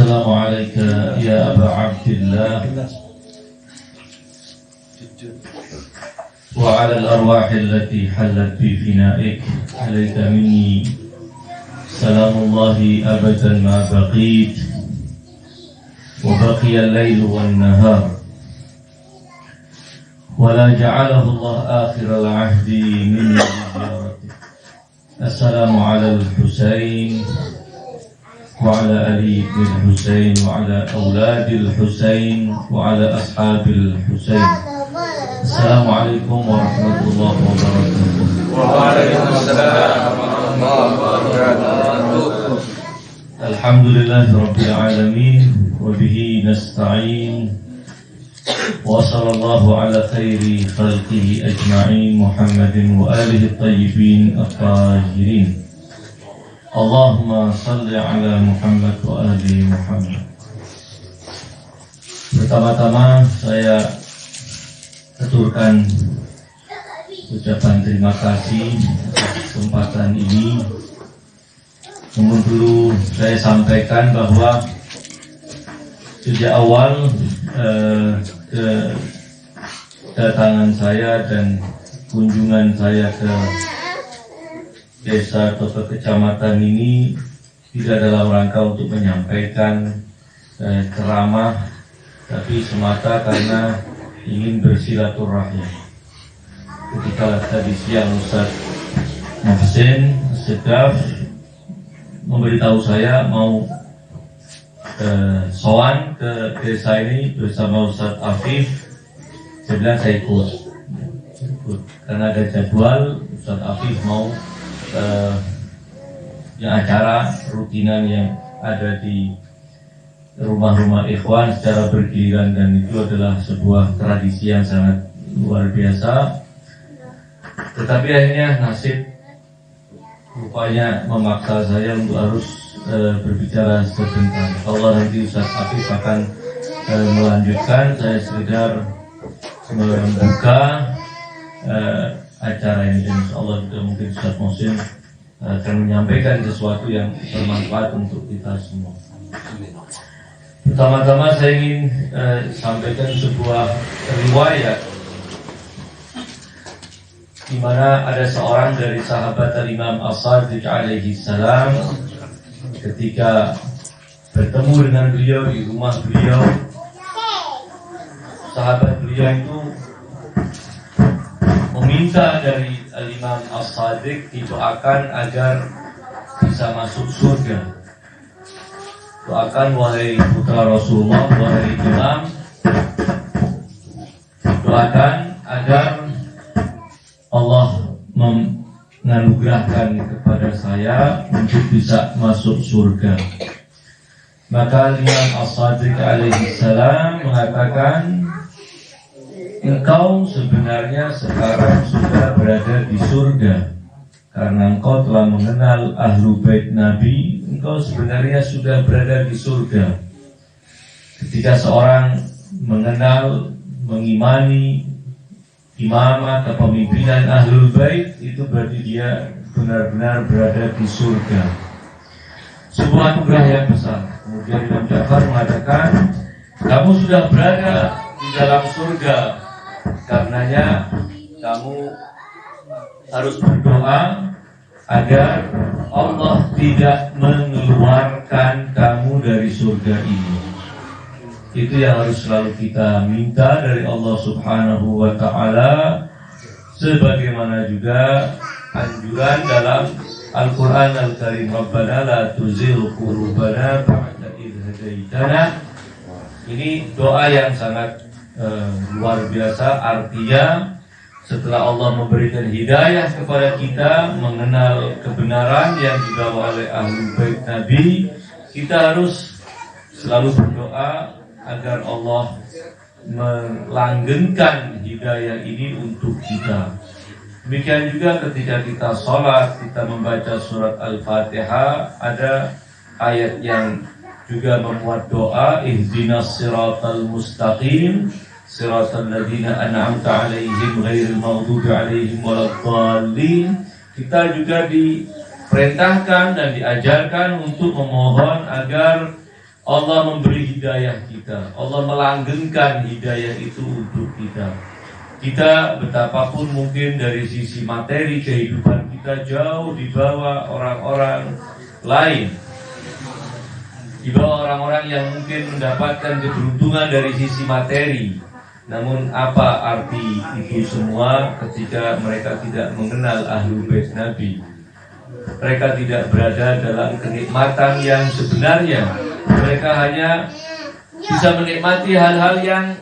السلام عليك يا أبا عبد الله وعلى الأرواح التي حلت بفنائك. عليك مني سلام الله أبدا ما بقيت وبقي الليل والنهار، ولا جعله الله آخر العهد مني بزيارتك. السلام على الحسين وعلى علي بن الحسين وعلى أولاد الحسين وعلى أصحاب الحسين. السلام عليكم ورحمة الله وبركاته. وعليكم السلام ورحمة الله وبركاته. الحمد لله رب العالمين وبه نستعين، وصلى الله على خير خلقه أجمعين محمد وآله الطيبين الطاهرين. Allahumma salli ala Muhammad wa ali Muhammad. Pertama-tama saya aturkan ucapan terima kasih atas kesempatan ini. Namun dulu saya sampaikan bahwa sejak awal kedatangan saya dan kunjungan saya ke desa atau ke kecamatan ini tidak dalam rangka untuk menyampaikan ceramah, tapi semata karena ingin bersilaturahmi. Ketika tadi siang Ustaz Muhsin Sedaf memberitahu saya mau sowan ke desa ini bersama Ustaz Afif, saya bilang saya ikut karena ada jadwal Ustaz Afif mau yang acara rutinan yang ada di rumah-rumah ikhwan secara bergiliran, dan itu adalah sebuah tradisi yang sangat luar biasa. Tetapi akhirnya nasib rupanya memaksa saya untuk harus berbicara sebentar. Allah nanti Ustaz Afif akan melanjutkan, saya sekedar membuka acara ini, dan insyaAllah juga mungkin Ustaz Muhsin akan menyampaikan sesuatu yang bermanfaat untuk kita semua. Pertama-tama saya ingin sampaikan sebuah riwayat di mana ada seorang dari sahabat Imam As-Shadiq alaihi salam, ketika bertemu dengan beliau di rumah beliau, sahabat beliau itu meminta dari Imam As-Shadiq didoakan agar bisa masuk surga. Doakan wahai putra Rasulullah, wahai Imam, doakan agar Allah menganugerahkan kepada saya untuk bisa masuk surga. Maka Imam As-Shadiq alaihi salam mengatakan, engkau sebenarnya sekarang sudah berada di surga karena engkau telah mengenal ahlu bait Nabi. Engkau sebenarnya sudah berada di surga. Ketika seorang mengenal, mengimani imamah kepemimpinan ahlul bait, itu berarti dia benar-benar berada di surga. Sebuah anugerah yang besar. Kemudian Imam Ja'far mengatakan, kamu sudah berada di dalam surga, karenanya kamu harus berdoa agar Allah tidak mengeluarkan kamu dari surga ini. Itu yang harus selalu kita minta dari Allah Subhanahu wa ta'ala, sebagaimana juga anjuran dalam Al-Quran Al-Karim, Rabbana la tuzigh qulubana ba'da idh hadaitana. Ini doa yang sangat luar biasa. Artinya setelah Allah memberikan hidayah kepada kita mengenal kebenaran yang dibawa oleh ahlul bait Nabi, kita harus selalu berdoa agar Allah melanggengkan hidayah ini untuk kita. Demikian juga ketika kita sholat, kita membaca surat Al-Fatihah, ada ayat yang juga memuat doa, ihdinas siratal mustaqim siratal ladzina an'amta 'alaihim ghairil maghdubi 'alaihim waladdallin. Kita juga diperintahkan dan diajarkan untuk memohon agar Allah memberi hidayah kita, Allah melanggengkan hidayah itu untuk kita. Kita betapapun mungkin dari sisi materi kehidupan kita jauh di bawah orang-orang lain, di bawah orang-orang yang mungkin mendapatkan keberuntungan dari sisi materi. Namun apa arti itu semua ketika mereka tidak mengenal Ahlul Bait Nabi? Mereka tidak berada dalam kenikmatan yang sebenarnya. Mereka hanya bisa menikmati hal-hal yang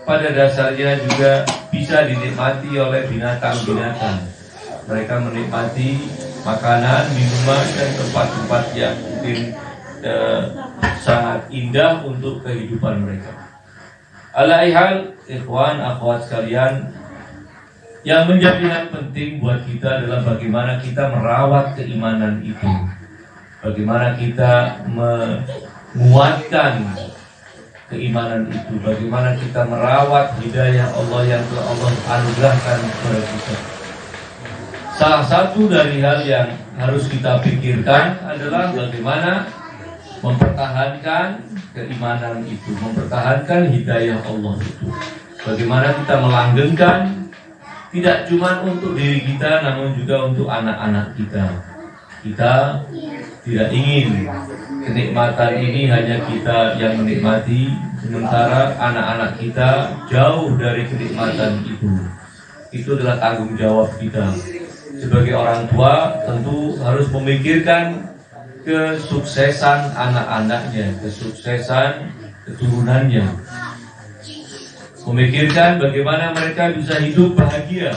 pada dasarnya juga bisa dinikmati oleh binatang-binatang. Mereka menikmati makanan, minuman, dan tempat-tempat yang mungkin sangat indah untuk kehidupan mereka. Alaihal, ikhwan, akhwat sekalian, yang menjadi hal penting buat kita adalah bagaimana kita merawat keimanan itu, bagaimana kita menguatkan keimanan itu, bagaimana kita merawat hidayah Allah yang telah Allah anugerahkan kepada kita. Salah satu dari hal yang harus kita pikirkan adalah bagaimana mempertahankan keimanan itu, mempertahankan hidayah Allah itu. Bagaimana kita melanggengkan tidak cuma untuk diri kita, namun juga untuk anak-anak kita. Kita tidak ingin kenikmatan ini hanya kita yang menikmati, sementara anak-anak kita jauh dari kenikmatan itu. Itu adalah tanggung jawab kita. Sebagai orang tua tentu harus memikirkan kesuksesan anak-anaknya, kesuksesan keturunannya. Memikirkan bagaimana mereka bisa hidup bahagia.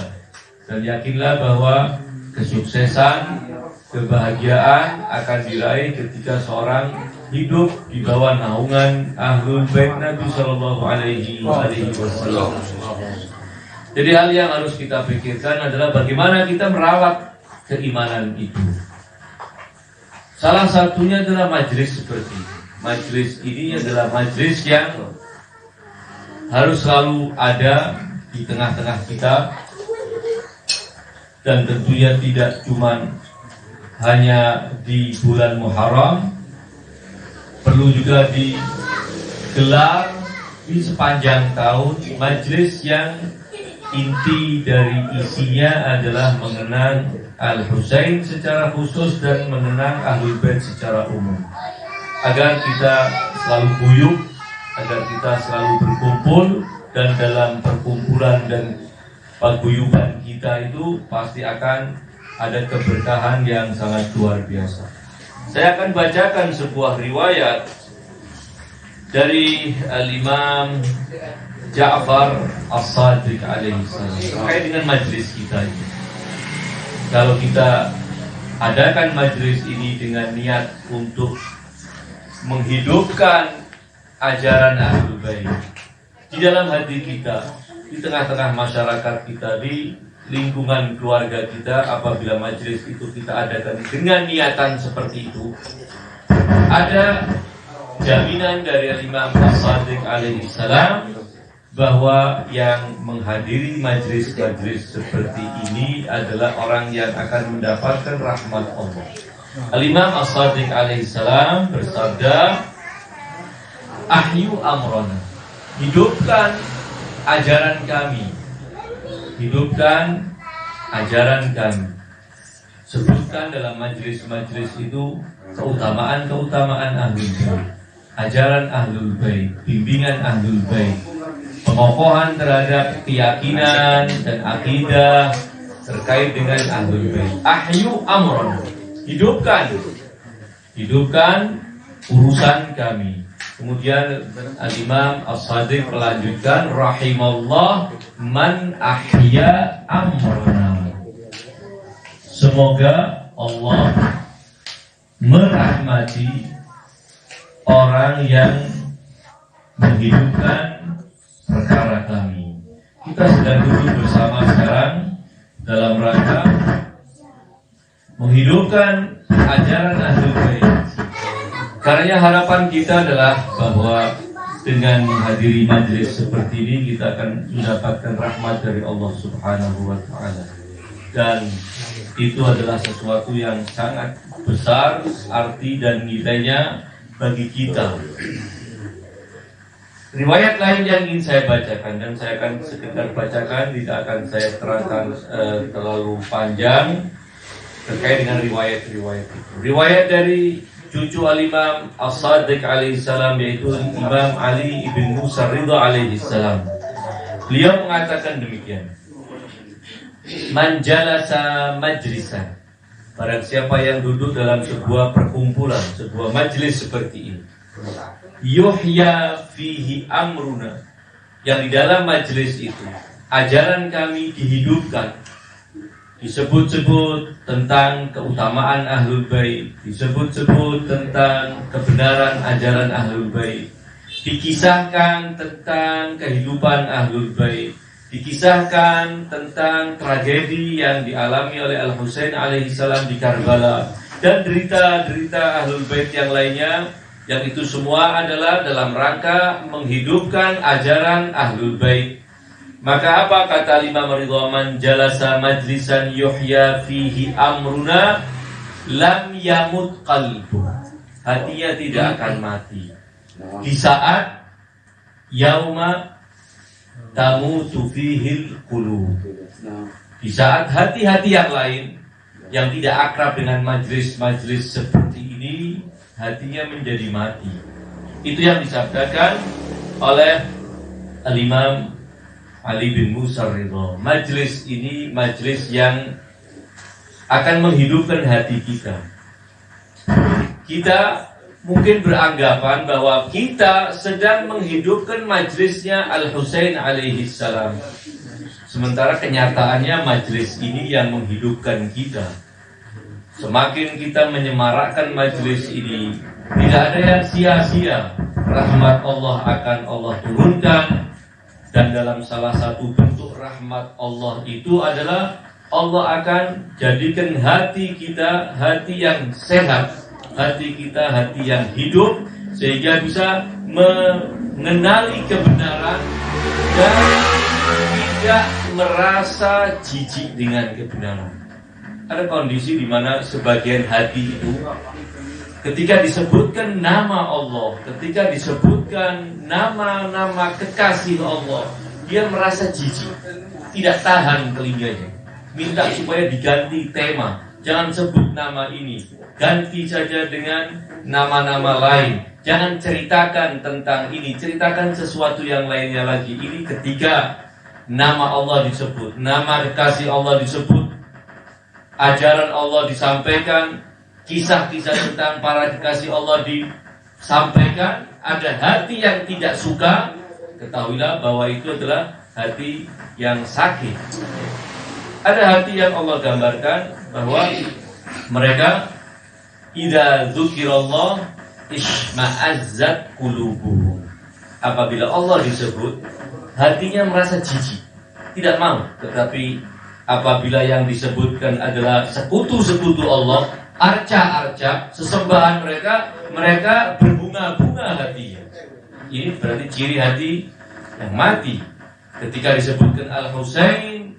Dan yakinlah bahwa kesuksesan, kebahagiaan akan diraih ketika seorang hidup di bawah naungan Ahlul Bait Nabi Sallallahu Alaihi Wasallam. Jadi hal yang harus kita pikirkan adalah bagaimana kita merawat keimanan itu. Salah satunya adalah majelis seperti ini. Majelis ini adalah majelis yang harus selalu ada di tengah-tengah kita, dan tentunya tidak cuma hanya di bulan Muharram, perlu juga digelar di sepanjang tahun. Majelis yang inti dari isinya adalah mengenang Al-Husain secara khusus dan mengenang Ahlul Bait secara umum, agar kita selalu guyup, agar kita selalu berkumpul, dan dalam perkumpulan dan paguyuban kita itu pasti akan ada keberkahan yang sangat luar biasa. Saya akan bacakan sebuah riwayat dari Al-Imam Ja'far As-Sadiq alaihi salam terkait dengan majlis kita ini. Kalau kita adakan majlis ini dengan niat untuk menghidupkan ajaran Ahlul Bait di dalam hati kita, di tengah-tengah masyarakat kita, di lingkungan keluarga kita, apabila majelis itu kita adakan dengan niatan seperti itu, ada jaminan dari Imam As-Sadiq alaihi salam bahwa yang menghadiri majelis-majelis seperti ini adalah orang yang akan mendapatkan rahmat Allah. Al-Imam As-Sadiq alaihi salam bersabda, "Ahyu amrona." Hidupkan ajaran kami. Hidupkan ajaran kami. Sebutkan dalam majelis-majelis itu keutamaan-keutamaan Ahlul Bait, ajaran Ahlul Bait, bimbingan Ahlul Bait, pengokohan terhadap keyakinan dan akidah terkait dengan Ahlul Bait. Ahyu amron. Hidupkan urusan kami. Kemudian Al-Imam As-Sadiq melanjutkan, rahimallah man ahya amrana. Semoga Allah merahmati orang yang menghidupkan perkara kami. Kita sedang duduk bersama sekarang dalam rangka menghidupkan ajaran Ahlul Bait. Karena harapan kita adalah bahwa dengan menghadiri majelis seperti ini kita akan mendapatkan rahmat dari Allah Subhanahu wa Ta'ala. Dan itu adalah sesuatu yang sangat besar arti dan nilainya bagi kita. Riwayat lain yang ingin saya bacakan, dan saya akan sekedar bacakan, tidak akan saya terangkan terlalu panjang terkait dengan riwayat-riwayat itu. Riwayat dari cucu Al-Imam As-Sadiq alaihi salam, yaitu Imam Ali ibn Musa Ridha alaihi salam. Beliau mengatakan demikian: Man jalasa majlisan, barang siapa yang duduk dalam sebuah perkumpulan, sebuah majlis seperti ini, yuhya fihi amruna, yang di dalam majlis itu ajaran kami dihidupkan, disebut-sebut tentang keutamaan Ahlul Bait, disebut-sebut tentang kebenaran ajaran Ahlul Bait, dikisahkan tentang kehidupan Ahlul Bait, dikisahkan tentang tragedi yang dialami oleh Al-Husain alaihissalam di Karbala, dan derita-derita Ahlul Bait yang lainnya, yang itu semua adalah dalam rangka menghidupkan ajaran Ahlul Bait. Maka apa kata Imam Ridha? Man jalasa majlisan yuhya fihi amruna lam yamut qalbu, hatinya tidak akan mati di saat yauma tamutu fihil qulub, di saat hati-hati yang lain yang tidak akrab dengan majlis-majlis seperti ini, hatinya menjadi mati. Itu yang disabdakan oleh Al-Imam Ali bin Musa Ridha. Majlis ini majlis yang akan menghidupkan hati kita. Kita mungkin beranggapan bahwa kita sedang menghidupkan majlisnya Al-Husain alaihi salam, sementara kenyataannya majlis ini yang menghidupkan kita. Semakin kita menyemarakkan majlis ini, tidak ada yang sia-sia. Rahmat Allah akan Allah turunkan, dan dalam salah satu bentuk rahmat Allah itu adalah Allah akan jadikan hati kita hati yang sehat, hati kita hati yang hidup, sehingga bisa mengenali kebenaran dan tidak merasa jijik dengan kebenaran. Ada kondisi di mana sebagian hati itu ketika disebutkan nama Allah, ketika disebutkan nama-nama kekasih Allah, dia merasa jijik, tidak tahan telinganya, minta supaya diganti tema. Jangan sebut nama ini, ganti saja dengan nama-nama lain. Jangan ceritakan tentang ini, ceritakan sesuatu yang lainnya lagi. Ini ketika nama Allah disebut, nama kekasih Allah disebut, ajaran Allah disampaikan, kisah-kisah tentang para kekasih Allah disampaikan, ada hati yang tidak suka, ketahuilah bahwa itu adalah hati yang sakit. Ada hati yang Allah gambarkan bahwa mereka idza dzukirallah isma'azzat qulubuhum. Apabila Allah disebut, hatinya merasa jijik, tidak mau. Tetapi apabila yang disebutkan adalah sekutu-sekutu Allah, arca-arca, sesembahan mereka, mereka berbunga-bunga hatinya. Ini berarti ciri hati yang mati. Ketika disebutkan Al-Husain,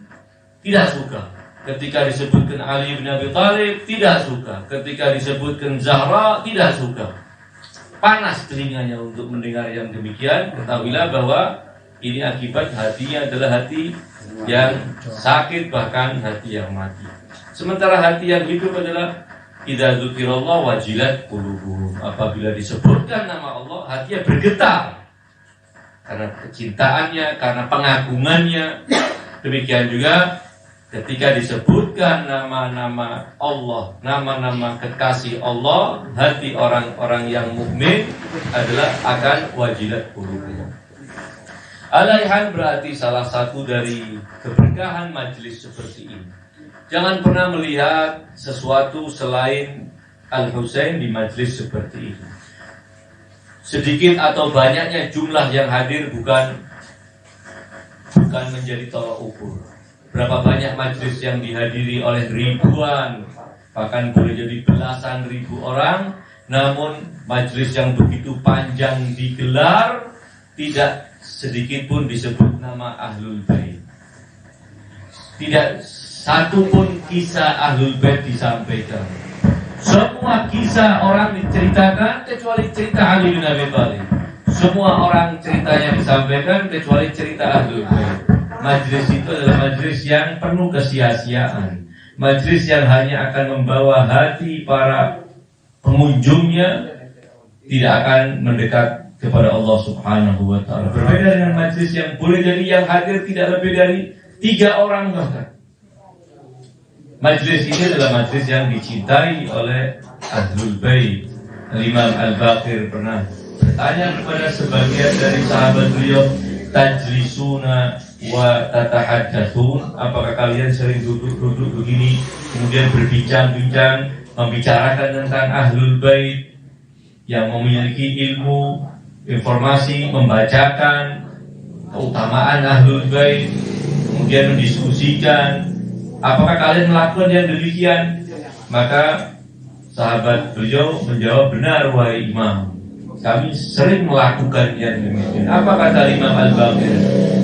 tidak suka. Ketika disebutkan Ali bin Abi Thalib, tidak suka. Ketika disebutkan Zahra, tidak suka. Panas telinganya untuk mendengar yang demikian. Ketahuilah bahwa ini akibat hatinya adalah hati yang sakit, bahkan hati yang mati. Sementara hati yang hidup adalah idza dzukirallah wajilat qulubuhum. Apabila disebutkan nama Allah, hatinya bergetar karena kecintaannya, karena pengagungannya. Demikian juga ketika disebutkan nama-nama Allah, nama-nama kekasih Allah, hati orang-orang yang mukmin adalah akan wajilat qulubuhum. Alaihan berarti salah satu dari keberkahan majelis seperti ini. Jangan pernah melihat sesuatu selain Al-Husain di majelis seperti ini. Sedikit atau banyaknya jumlah yang hadir bukan menjadi tolak ukur. Berapa banyak majelis yang dihadiri oleh ribuan, bahkan boleh jadi belasan ribu orang, namun majelis yang begitu panjang digelar, tidak sedikit pun disebut nama Ahlul Bait. Tidak satu pun kisah Ahlul Bait disampaikan. Semua kisah orang diceritakan kecuali cerita Ali bin Abi Thalib. Semua orang ceritanya disampaikan kecuali cerita Ahlul Bait. Majlis itu adalah majlis yang penuh kesia-siaan. Majlis yang hanya akan membawa hati para pengunjungnya tidak akan mendekat kepada Allah Subhanahu wa ta'ala. Berbeda dengan majlis yang boleh jadi yang hadir tidak lebih dari 3 orang bahkan. Majlis ini adalah majlis yang dicintai oleh Ahlul Bait. Imam Al-Baqir pernah bertanya kepada sebagian dari sahabat beliau, tajlisuna wa tatahaddatsun, apakah kalian sering duduk-duduk begini kemudian berbincang-bincang membicarakan tentang Ahlul Bait yang memiliki ilmu, informasi, membacakan keutamaan Ahlul Bait, kemudian mendiskusikan. Apakah kalian melakukan yang demikian? Maka sahabat beliau menjawab, benar wahai Imam, kami sering melakukan yang demikian. Apa kata Imam Al-Baqir?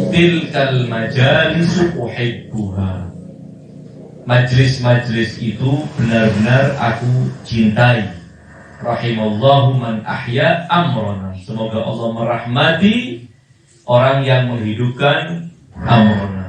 Tilkal majalisu uhibbuha. Majlis-majlis itu benar-benar aku cintai. Rahimallahu man ahya amrona. Semoga Allah merahmati orang yang menghidupkan amrona.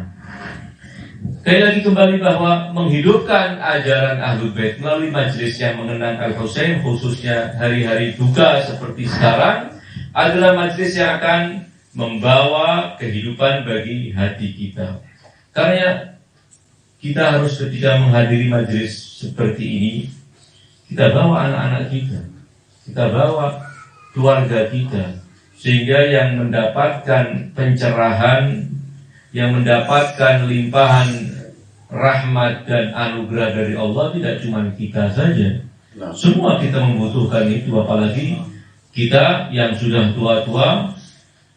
Sekali lagi kembali bahwa menghidupkan ajaran Ahlul Bait melalui majlis yang mengenang Al-Husain, khususnya hari-hari duka seperti sekarang, adalah majlis yang akan membawa kehidupan bagi hati kita. Karena kita harus ketika menghadiri majlis seperti ini, kita bawa anak-anak kita bawa keluarga kita, sehingga yang mendapatkan pencerahan, yang mendapatkan limpahan rahmat dan anugerah dari Allah tidak cuma kita saja. Semua kita membutuhkan itu, apalagi kita yang sudah tua-tua,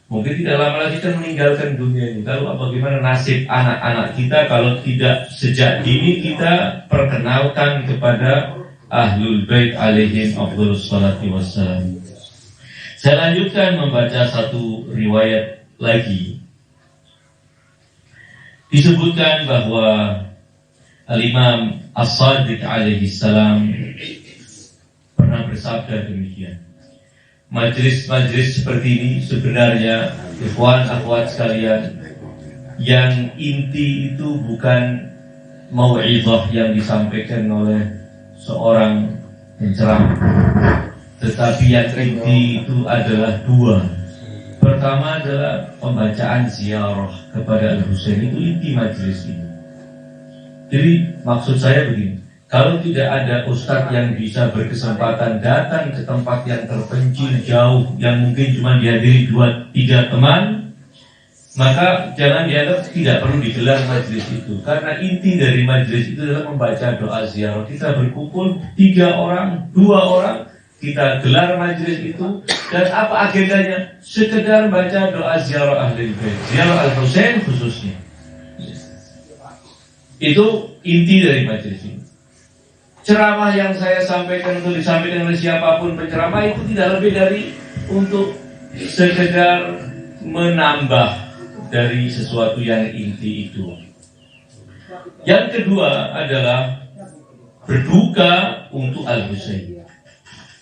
mungkin tidak lama lagi kita meninggalkan dunia ini. Lalu bagaimana nasib anak-anak kita kalau tidak sejak dini kita perkenalkan kepada Ahlul Bait alaihim afdhalus salati wassalam. Saya lanjutkan membaca satu riwayat lagi. Disebutkan bahwa Al-Imam As-Sadiq alaihi salam pernah bersabda demikian. Majlis-majlis seperti ini sebenarnya, ikhwan akhwat sekalian, yang inti itu bukan mau'izah yang disampaikan oleh seorang penceramah, tetapi yang inti itu adalah 2. Pertama adalah pembacaan ziarah kepada Al-Husain, itu inti majlis ini. Jadi maksud saya begini, kalau tidak ada ustadz yang bisa berkesempatan datang ke tempat yang terpencil jauh, yang mungkin cuma dihadiri 2-3 teman, maka jangan dianggap tidak perlu digelar majlis itu. Karena inti dari majlis itu adalah membaca doa ziarah. Kita berkumpul 3 orang, 2 orang, kita gelar majlis itu, dan apa agendanya? Sekedar baca doa ziarah Ahlul Bait, ziarah Al-Husain khususnya. Itu inti dari majlis ini. Ceramah yang saya sampaikan untuk disampaikan oleh siapapun penceramah itu tidak lebih dari untuk sekedar menambah dari sesuatu yang inti itu. Yang kedua adalah berduka untuk Al-Husain.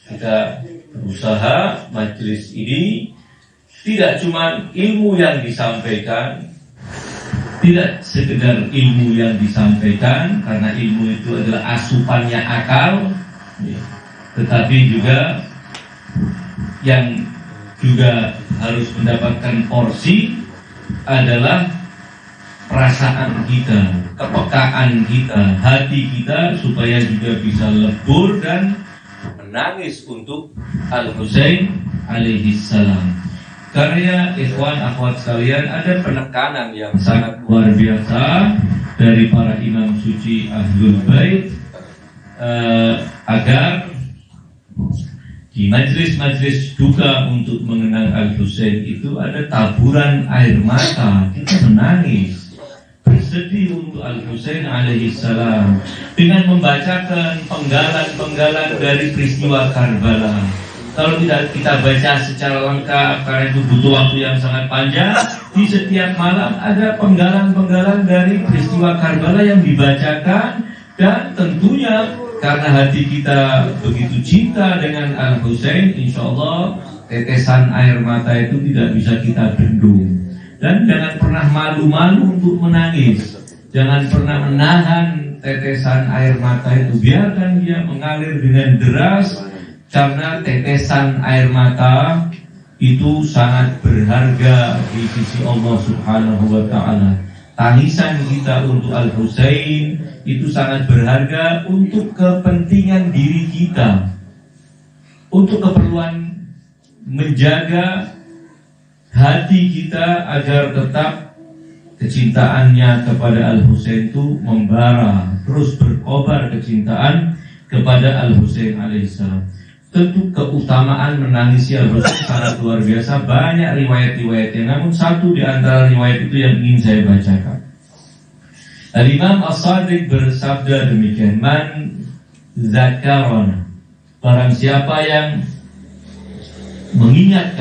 Kita berusaha majlis ini tidak cuma ilmu yang disampaikan, tidak sekedar ilmu yang disampaikan, karena ilmu itu adalah asupannya akal, tetapi juga yang juga harus mendapatkan porsi adalah perasaan kita, kepekaan kita, hati kita, supaya juga bisa lebur dan menangis untuk Al-Husain alaihi salam. Karena ikhwan akhwat sekalian, ada penekanan yang sangat luar biasa dari para imam suci Ahlul Bait agar di majlis-majlis duka untuk mengenang Al-Husain itu ada taburan air mata, kita menangis, bersedih untuk Al-Husain alaihi salam dengan membacakan penggalan-penggalan dari peristiwa Karbala. Kalau tidak kita baca secara lengkap, karena itu butuh waktu yang sangat panjang, di setiap malam ada penggalan-penggalan dari peristiwa Karbala yang dibacakan, dan tentunya karena hati kita begitu cinta dengan Al-Husain, insya Allah tetesan air mata itu tidak bisa kita bendung. Dan jangan pernah malu-malu untuk menangis. Jangan pernah menahan tetesan air mata itu. Biarkan dia mengalir dengan deras, karena tetesan air mata itu sangat berharga di sisi Allah Subhanahu wa Ta'ala. Tangisan kita untuk Al-Husain itu sangat berharga untuk kepentingan diri kita, untuk keperluan menjaga hati kita agar tetap kecintaannya kepada Al-Husain itu membara, terus berkobar kecintaan kepada Al-Husain alaihissalam. Tentu keutamaan menangisi Al-Husain sangat luar biasa, banyak riwayat-riwayatnya. Namun satu di antara riwayat itu yang ingin saya bacakan. Al-Imam As-Sadiq bersabda demikian, man zakarana, barang siapa yang mengingat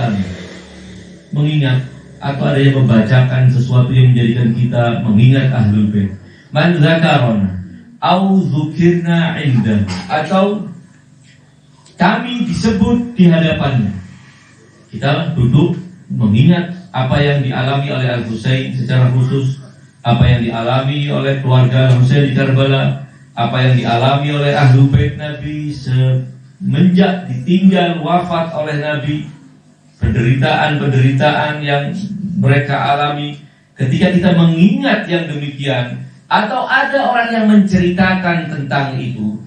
atau ada yang membacakan sesuatu yang menjadikan kita mengingat Ahlul Bait. Man zakarana au dzukirna indah, atau kami disebut di hadapannya. Kita duduk mengingat apa yang dialami oleh Al-Husain secara khusus, apa yang dialami oleh keluarga Al-Husain di Karbala, apa yang dialami oleh Ahlul Bait Nabi semenjak ditinggal wafat oleh Nabi, penderitaan-penderitaan yang mereka alami. Ketika kita mengingat yang demikian, atau ada orang yang menceritakan tentang itu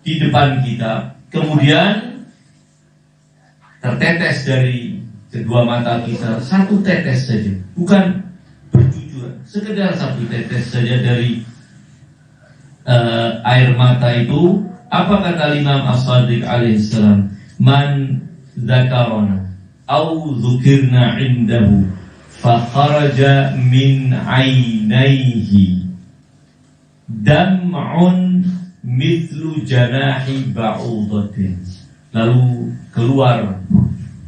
di depan kita, kemudian tertetes dari kedua mata kita satu tetes saja, bukan berjujuran, sekedar satu tetes saja dari air mata itu. Apa kata Imam As-Sadiq alaihissalam? Man zakarana au dzukirna indahu fa kharaja min ainaihi dam'un mithlu janahi ba'udatin, lalu keluar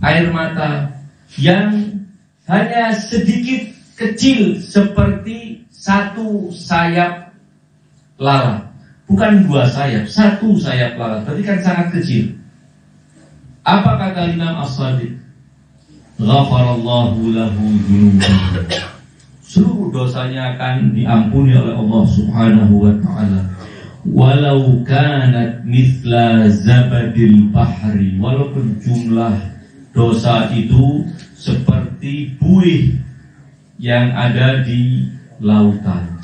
air mata yang hanya sedikit kecil seperti satu sayap lalat. Bukan dua sayap, satu sayap lalat, berarti kan sangat kecil. Apa kata Imam As-Sadiq? Ghafarallahu lahu dhunubahu, seluruh dosanya akan diampuni oleh Allah Subhanahu wa Ta'ala. Walau kanat mithla zabadil bahri, walaupun jumlah dosa itu seperti buih yang ada di lautan.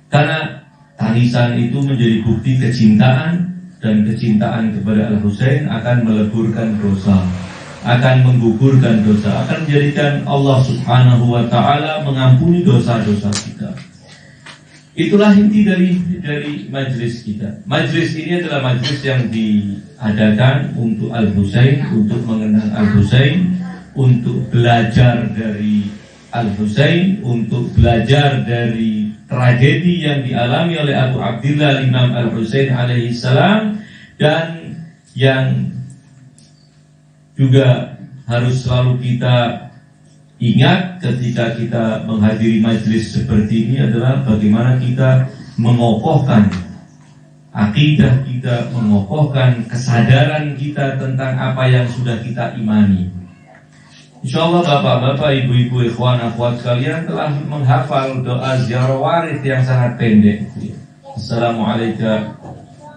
Karena tangisan itu menjadi bukti kecintaan, dan kecintaan kepada Al-Husain akan meleburkan dosa, akan menggugurkan dosa, akan menjadikan Allah Subhanahu wa Ta'ala mengampuni dosa-dosa kita. Itulah inti dari majlis kita. Majlis ini adalah majlis yang diadakan untuk Al-Husain, untuk mengenang Al-Husain, untuk belajar dari Al-Husain, untuk belajar dari tragedi yang dialami oleh Abu Abdillah Imam Al-Husain alaihi salam, dan yang juga harus selalu kita ingat ketika kita menghadiri majlis seperti ini adalah bagaimana kita mengokohkan akidah kita, mengokohkan kesadaran kita tentang apa yang sudah kita imani. Insyaallah bapak-bapak, ibu-ibu, ikhwan, akhwat sekalian telah menghafal doa ziarah waris yang sangat pendek. Assalamualaikum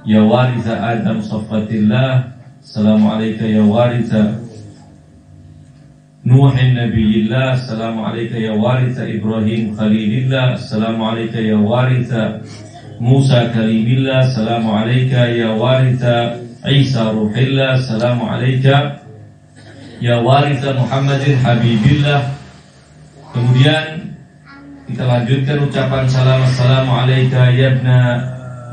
ya warisa Adam saffatillah, Assalamualaikum ya warisa Nuhin Nabiyillah, Assalamualaikum ya warisa Ibrahim Khalilillah, Assalamualaikum ya warisa Musa Kalimillah, Assalamualaikum ya warisa Isa Ruhillah, Assalamualaikum ya warisa Muhammadin Habibillah. Kemudian kita lanjutkan ucapan salam, Assalamualaikum ya ibna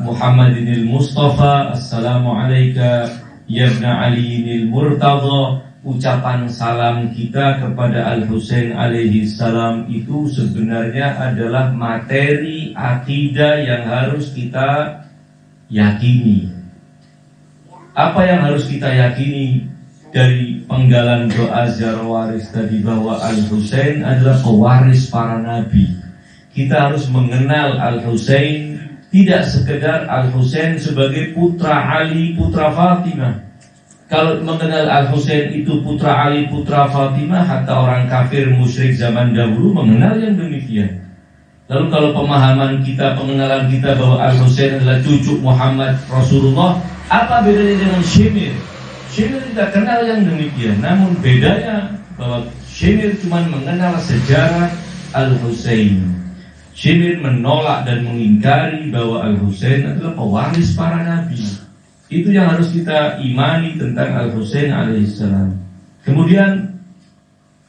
Muhammadinil Mustafa, Assalamualaikum ya ibna Aliinil Murtadha. Ucapan salam kita kepada Al-Husain alaihi salam itu sebenarnya adalah materi akidah yang harus kita yakini. Apa yang harus kita yakini dari penggalan doa ziarah waris tadi, bahwa Al-Husain adalah pewaris para nabi. Kita harus mengenal Al-Husain tidak sekedar Al-Husain sebagai putra Ali, putra Fatimah. Kalau mengenal Al-Husain itu putra Ali, putra Fatimah, hatta orang kafir musyrik zaman dahulu mengenal yang demikian. Lalu kalau pemahaman kita, pengenalan kita bahwa Al-Husain adalah cucu Muhammad Rasulullah, apa bedanya dengan Syemir? Syemir tidak kenal yang demikian. Namun bedanya bahwa Syemir cuma mengenal sejarah Al-Husain. Syemir menolak dan mengingkari bahwa Al-Husain adalah pewaris para nabi. Itu yang harus kita imani tentang Al-Husain alaihissalam. Kemudian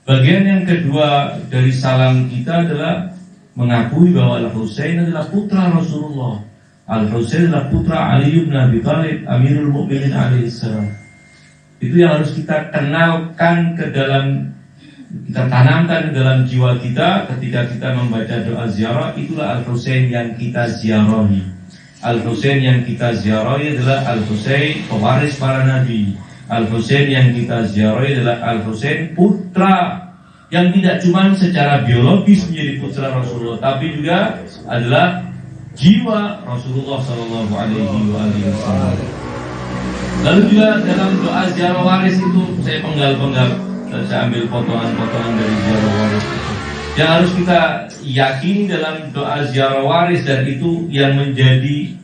bagian yang kedua dari salam kita adalah mengakui bahwa Al-Husain adalah putra Rasulullah. Al-Husain adalah putra Ali bin Abi Thalib, Amirul Mukminin alaihissalam. Itu yang harus kita kenalkan ke dalam, kita tanamkan ke dalam jiwa kita ketika kita membaca doa ziarah. Itulah Al-Husain yang kita ziarahi. Al-Husain yang kita ziarahi adalah Al-Husain pewaris para nabi. Al-Husain yang kita ziarahi adalah Al-Husain putra yang tidak cuma secara biologis menjadi putra Rasulullah, tapi juga adalah jiwa Rasulullah Shallallahu Alaihi Wasallam. Lalu juga dalam doa ziarah waris itu saya penggal-penggal, saya ambil potongan-potongan dari ziarah waris itu. Yang harus kita yakini dalam doa ziarah waris, dan itu yang menjadi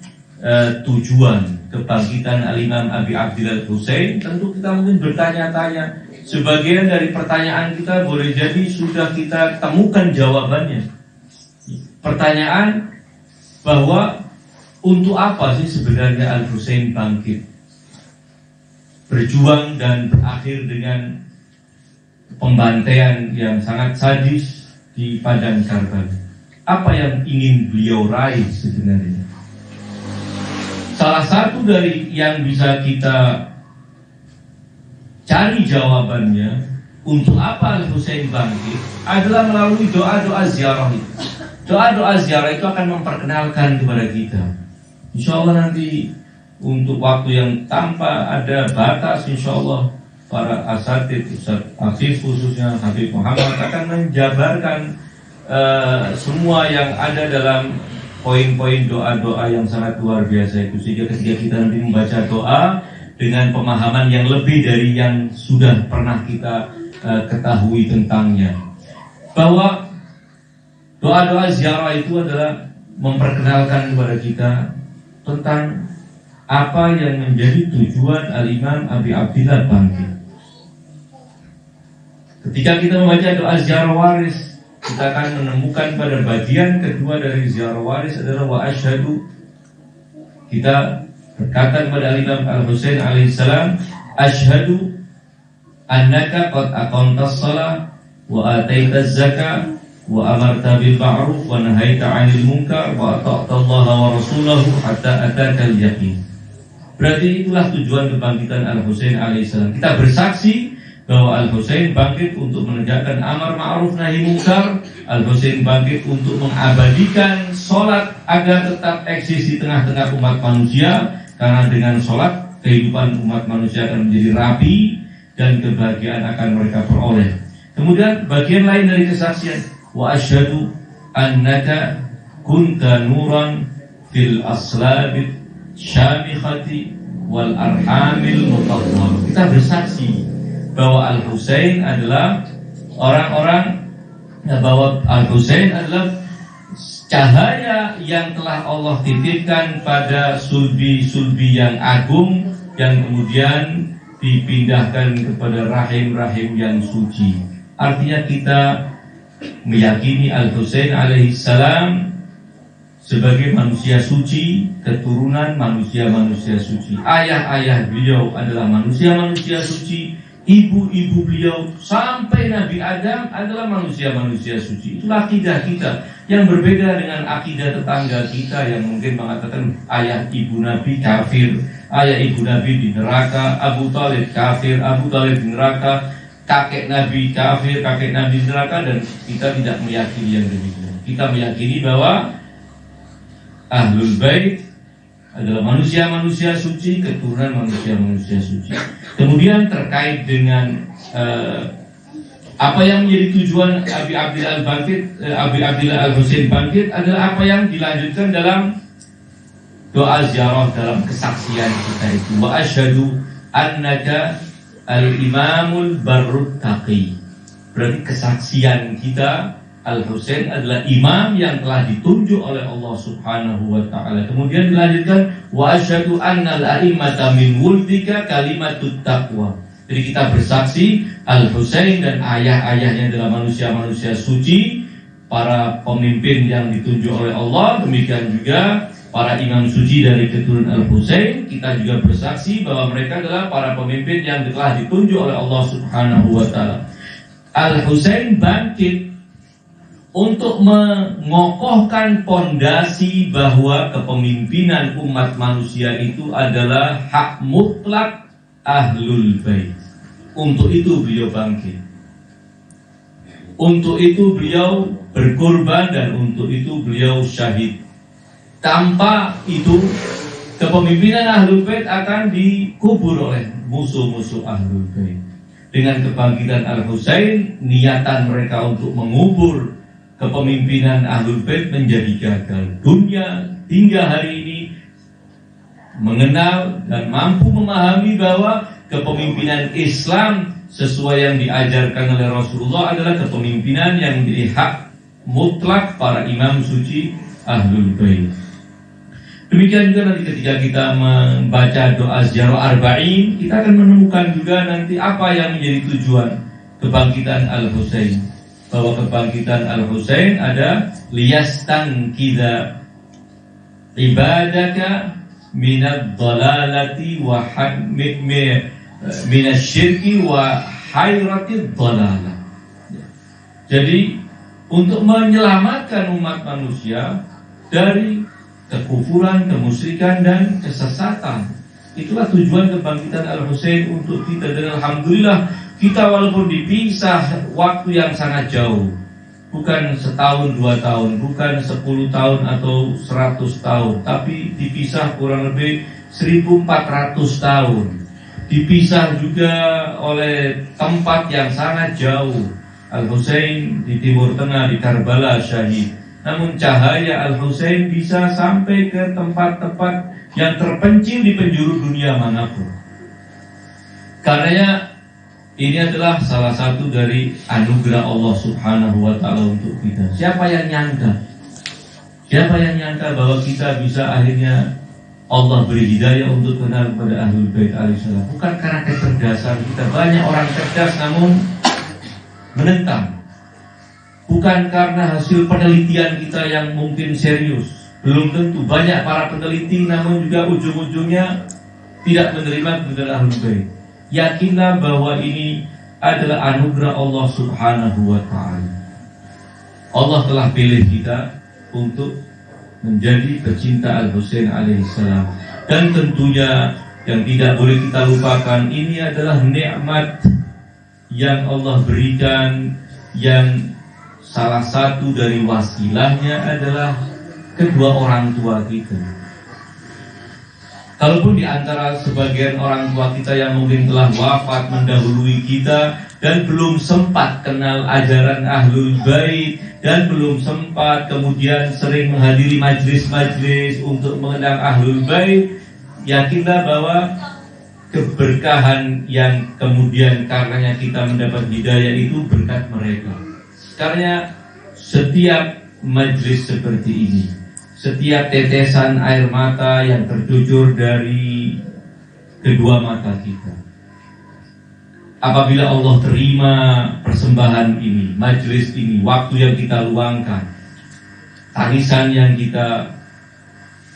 tujuan kebangkitan Al-Imam Abi Abdillah Husain. Tentu kita mungkin bertanya-tanya, sebagian dari pertanyaan kita boleh jadi sudah kita temukan jawabannya. Pertanyaan bahwa untuk apa sih sebenarnya Al-Husain bangkit, berjuang dan berakhir dengan pembantaian yang sangat sadis di padang Karbala. Apa yang ingin beliau raih sebenarnya? Salah satu dari yang bisa kita cari jawabannya untuk apa Al-Husain bangkit adalah melalui doa-doa ziarah itu. Doa-doa ziarah itu akan memperkenalkan kepada kita. Insya Allah nanti untuk waktu yang tanpa ada batas, insya Allah para asatid, Ustaz Afif khususnya, Habib Muhammad akan menjabarkan semua yang ada dalam poin-poin doa-doa yang sangat luar biasa itu. Sehingga ketika kita nanti membaca doa dengan pemahaman yang lebih dari yang sudah pernah kita ketahui tentangnya, bahwa doa-doa ziarah itu adalah memperkenalkan kepada kita tentang apa yang menjadi tujuan Al-Imam Abi Abdillah bangkit. Ketika kita membaca doa ziarah waris, kita akan menemukan pada bagian kedua dari ziarah waris adalah wa asyhadu. Kita berkata kepada Al-Imam Al-Husain alaihissalam, asyhadu annaka qad aqamtas shalah wa ataitaz zakah wa amarta bil ma'ruf wa nahaita 'anil munkar wa ata'ta Allah wa rasulahu hatta ataka al-yaqin. Berarti itulah tujuan kebangkitan Al-Husain alaihissalam. Kita bersaksi bahwa Al-Husain bangkit untuk menegakkan amar ma'ruf nahi munkar. Al-Husain bangkit untuk mengabadikan sholat agar tetap eksis di tengah-tengah umat manusia, karena dengan sholat kehidupan umat manusia akan menjadi rapi dan kebahagiaan akan mereka peroleh. Kemudian bagian lain dari kesaksian, wa asyhadu annaka kunta nuran fil aslabit syamikhati wal arhamil mutawwal. Kita bersaksi bahwa Al-Husain adalah bahwa Al-Husain adalah cahaya yang telah Allah titipkan pada sulbi-sulbi yang agung, yang kemudian dipindahkan kepada rahim-rahim yang suci. Artinya kita meyakini Al-Husain alaihissalam sebagai manusia suci, keturunan manusia-manusia suci. Ayah-ayah beliau adalah manusia-manusia suci, ibu-ibu beliau sampai Nabi Adam adalah manusia-manusia suci. Itulah akidah kita, yang berbeda dengan akidah tetangga kita yang mungkin mengatakan ayah ibu Nabi kafir, ayah ibu Nabi di neraka, Abu Thalib kafir, Abu Thalib di neraka, kakek Nabi kafir, kakek Nabi di neraka. Dan kita tidak meyakini yang demikian. Kita meyakini bahwa Ahlul Bait adalah manusia-manusia suci, keturunan manusia-manusia suci. Kemudian terkait dengan apa yang menjadi tujuan Abi Abdillah Al-Husain bangkit adalah apa yang dilanjutkan dalam doa ziarah dalam kesaksian kita itu. Wa asyhadu annaka al-imamul barrut taqi. Berarti kesaksian kita Al-Husain adalah imam yang telah ditunjuk oleh Allah Subhanahu wa taala. Kemudian dilanjutkan wa asyhadu annal a'immata min wuldika kalimatut taqwa. Jadi kita bersaksi Al-Husain dan ayah-ayahnya adalah manusia-manusia suci, para pemimpin yang ditunjuk oleh Allah. Demikian juga para imam suci dari keturunan Al-Husain. Kita juga bersaksi bahwa mereka adalah para pemimpin yang telah ditunjuk oleh Allah Subhanahu wa taala. Al-Husain bangkit untuk mengokohkan pondasi bahwa kepemimpinan umat manusia itu adalah hak mutlak Ahlul Bait. Untuk itu beliau bangkit. Untuk itu beliau berkorban dan untuk itu beliau syahid. Tanpa itu kepemimpinan Ahlul Bait akan dikubur oleh musuh-musuh Ahlul Bait. Dengan kebangkitan Al-Husain, niatan mereka untuk mengubur kepemimpinan Ahlul Bait menjadi gagal. Dunia hingga hari ini mengenal dan mampu memahami bahwa kepemimpinan Islam sesuai yang diajarkan oleh Rasulullah adalah kepemimpinan yang menjadi hak mutlak para imam suci Ahlul Bait. Demikian juga nanti ketika kita membaca doa ziarah arba'in, kita akan menemukan juga nanti apa yang menjadi tujuan kebangkitan Al-Husain. Bahwa kebangkitan Al-Husain ada liyastangkidha ibadaka minad dhalalati wa minasyirki wa hayratid dhalalah. Jadi untuk menyelamatkan umat manusia dari kekufuran, kemusyrikan dan kesesatan. Itulah tujuan kebangkitan Al-Husain untuk kita. Dan alhamdulillah kita walaupun dipisah waktu yang sangat jauh, bukan setahun, 2 tahun, bukan 10 tahun atau 100 tahun, tapi dipisah kurang lebih 1400 tahun. Dipisah juga oleh tempat yang sangat jauh. Al-Husain di Timur Tengah, di Karbala syahid. Namun cahaya Al-Husain bisa sampai ke tempat-tempat yang terpencil di penjuru dunia manapun. Karenanya ini adalah salah satu dari anugerah Allah Subhanahu wa taala untuk kita. Siapa yang nyangka? Siapa yang nyangka bahwa kita bisa akhirnya Allah beri hidayah untuk kenal kepada Ahlul Bait alaihissalam. Bukan karena kecerdasan kita. Banyak orang cerdas namun menentang. Bukan karena hasil penelitian kita yang mungkin serius. Belum tentu. Banyak para peneliti namun juga ujung-ujungnya tidak menerima kebenaran Ahlul Bait. Yakinlah bahwa ini adalah anugerah Allah Subhanahu wa ta'ala. Allah telah pilih kita untuk menjadi pecinta Al-Husain alaihissalam. Dan tentunya yang tidak boleh kita lupakan, ini adalah nikmat yang Allah berikan, yang salah satu dari wasilahnya adalah kedua orang tua kita. Kalaupun di antara sebagian orang tua kita yang mungkin telah wafat mendahului kita dan belum sempat kenal ajaran Ahlul Bait dan belum sempat kemudian sering menghadiri majlis-majlis untuk mengenal Ahlul Bait, yakinlah bahwa keberkahan yang kemudian karenanya kita mendapat hidayah itu berkat mereka. Karena setiap majlis seperti ini, setiap tetesan air mata yang tercucur dari kedua mata kita, apabila Allah terima persembahan ini, majlis ini, waktu yang kita luangkan, tangisan yang kita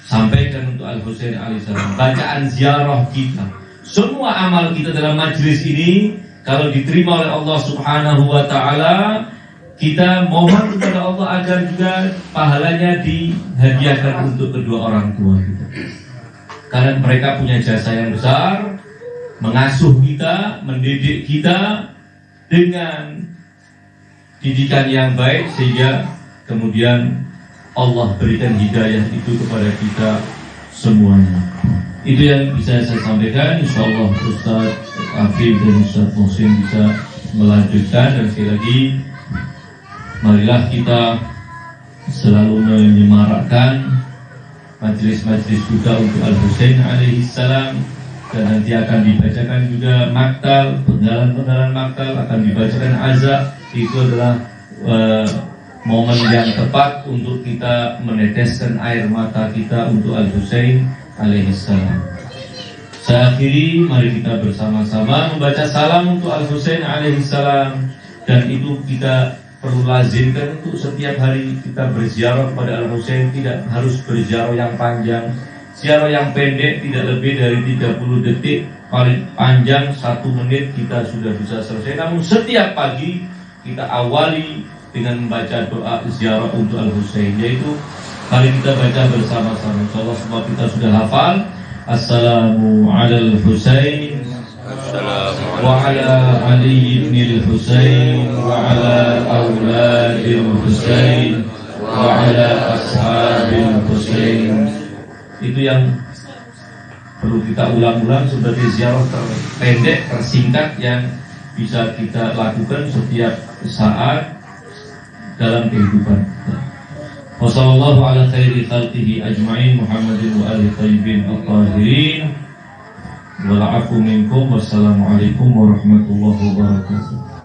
sampaikan untuk Al-Husain alaihissalam, bacaan ziarah kita, semua amal kita dalam majlis ini, kalau diterima oleh Allah Subhanahu wa ta'ala, kita mohon kepada Allah agar juga pahalanya dihadiahkan untuk kedua orang tua kita. Karena mereka punya jasa yang besar, mengasuh kita, mendidik kita dengan didikan yang baik, sehingga kemudian Allah berikan hidayah itu kepada kita semuanya. Itu yang bisa saya sampaikan. InsyaAllah Ustaz Afif dan Ustaz Muhsin bisa melanjutkan. Dan sekali lagi, marilah kita selalu menyemarakkan majelis-majelis juga untuk Al-Husain alaihi salam, dan nanti akan dibacakan juga maktal, penggalan-penggalan maktal, akan dibacakan azan. Itu adalah momen yang tepat untuk kita meneteskan air mata kita untuk Al-Husain alaihi salam. Saya akhiri, mari kita bersama-sama membaca salam untuk Al-Husain alaihi salam, dan itu kita perlu lazimkan untuk setiap hari kita berziarah kepada Al-Husain. Tidak harus berziarah yang panjang, ziarah yang pendek tidak lebih dari 30 detik, paling panjang 1 menit kita sudah bisa selesai. Namun setiap pagi kita awali dengan membaca doa ziarah untuk Al-Husain, yaitu mari kita baca bersama-sama. Insyaallah semua kita sudah hafal. Assalamu alal Husain wa ala Ali ibn al-Husain wa ala auladil Husain wa ala ashabil Husain. Itu yang perlu kita ulang-ulang sebagai ziarah terpendek, tersingkat yang bisa kita lakukan setiap saat dalam kehidupan. Wassallallahu ala khairi khalqihi ajma'in Muhammadin wa alihi thayyibin at-tahirin. Wal afu minkum. Wassalamualaikum warahmatullahi wabarakatuh.